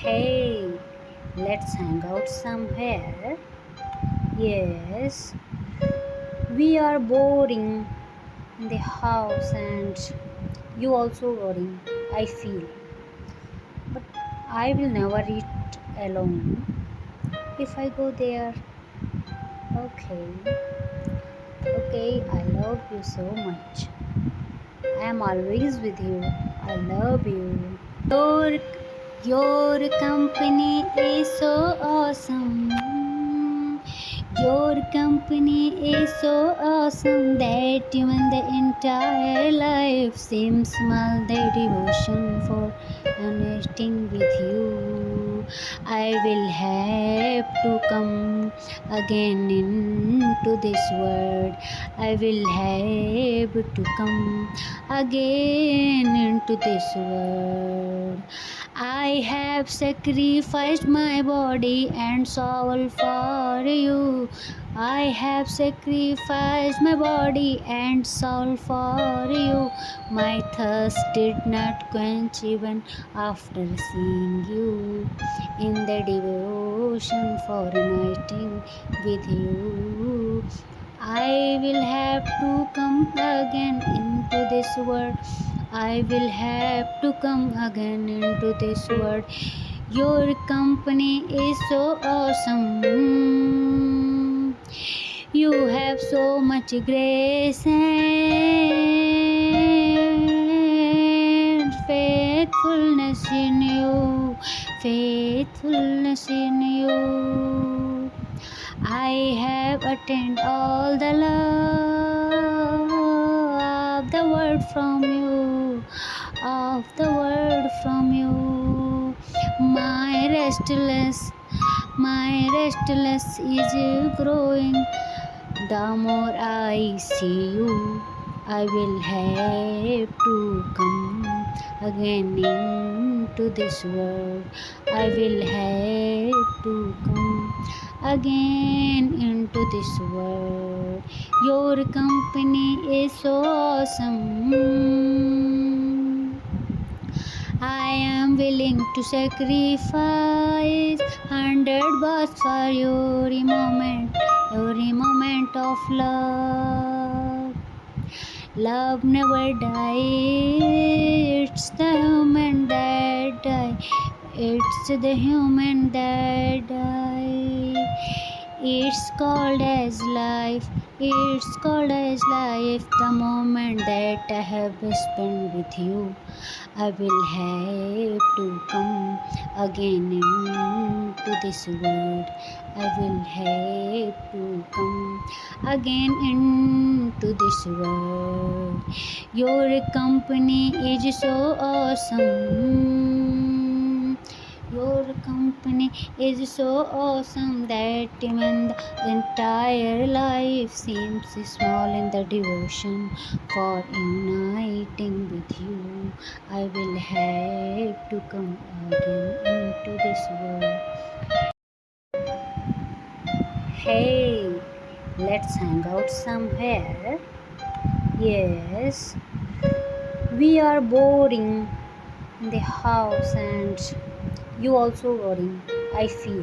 Hey, let's hang out somewhere. Yes, we are boring in the house and you also boring, I feel. But I will never eat alone if I go there. Okay, okay, I love you so much. I am always with you. I love you. Your, your company is so awesome. Your company is so awesome that even the entire life seems small. The devotion for connecting with you. I will have to come again into this world. I will have to come again into this world. I have sacrificed my body and soul for you. I have sacrificed my body and soul for you. My thirst did not quench even after seeing you. In the devotion for uniting with you, I will have to come again into this world. I will have to come again into this world. Your company is so awesome. You have so much grace and faithfulness in you. Faithfulness in you. I have attained all the love of the world from you, of the world from you. My restless is growing. The more I see you, I will have to come again into this world. I will have to come again into this world. Your company is so awesome. I am willing to sacrifice 100 bucks for every moment of love. Love never dies. It's the human that die. It's the human that die. It's called as life. It's called as life. The moment that I have spent with you, I will have to come again into this world. I will have to come again into this world. Your company is so awesome. Your company is so awesome that even the entire life seems small in the devotion for uniting with you. I will have to come again into this world. Hey, let's hang out somewhere. Yes, we are boring in the house and you also boring, I feel.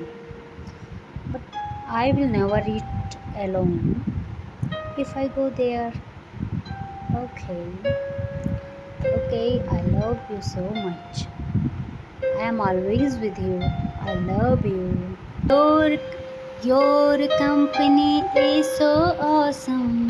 But I will never eat alone if I go there. Okay, okay, I love you so much. I am always with you. I love you. Your, your company is so awesome.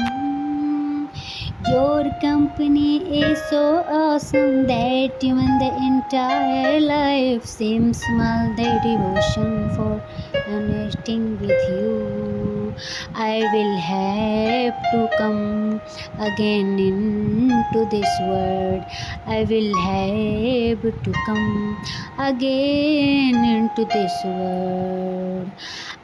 Your company is so awesome that even the entire life seems small. The devotion for connecting with you. I will have to come again into this world. I will have to come again into this world.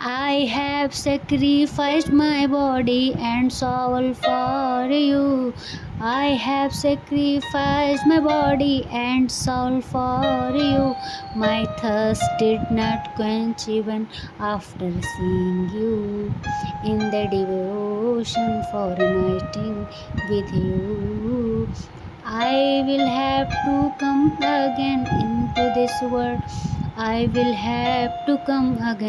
I have sacrificed my body and soul for you. I have sacrificed my body and soul for you. My thirst did not quench even after seeing you. In the devotion for uniting with you, I will have to come again into this world. I will have to come again.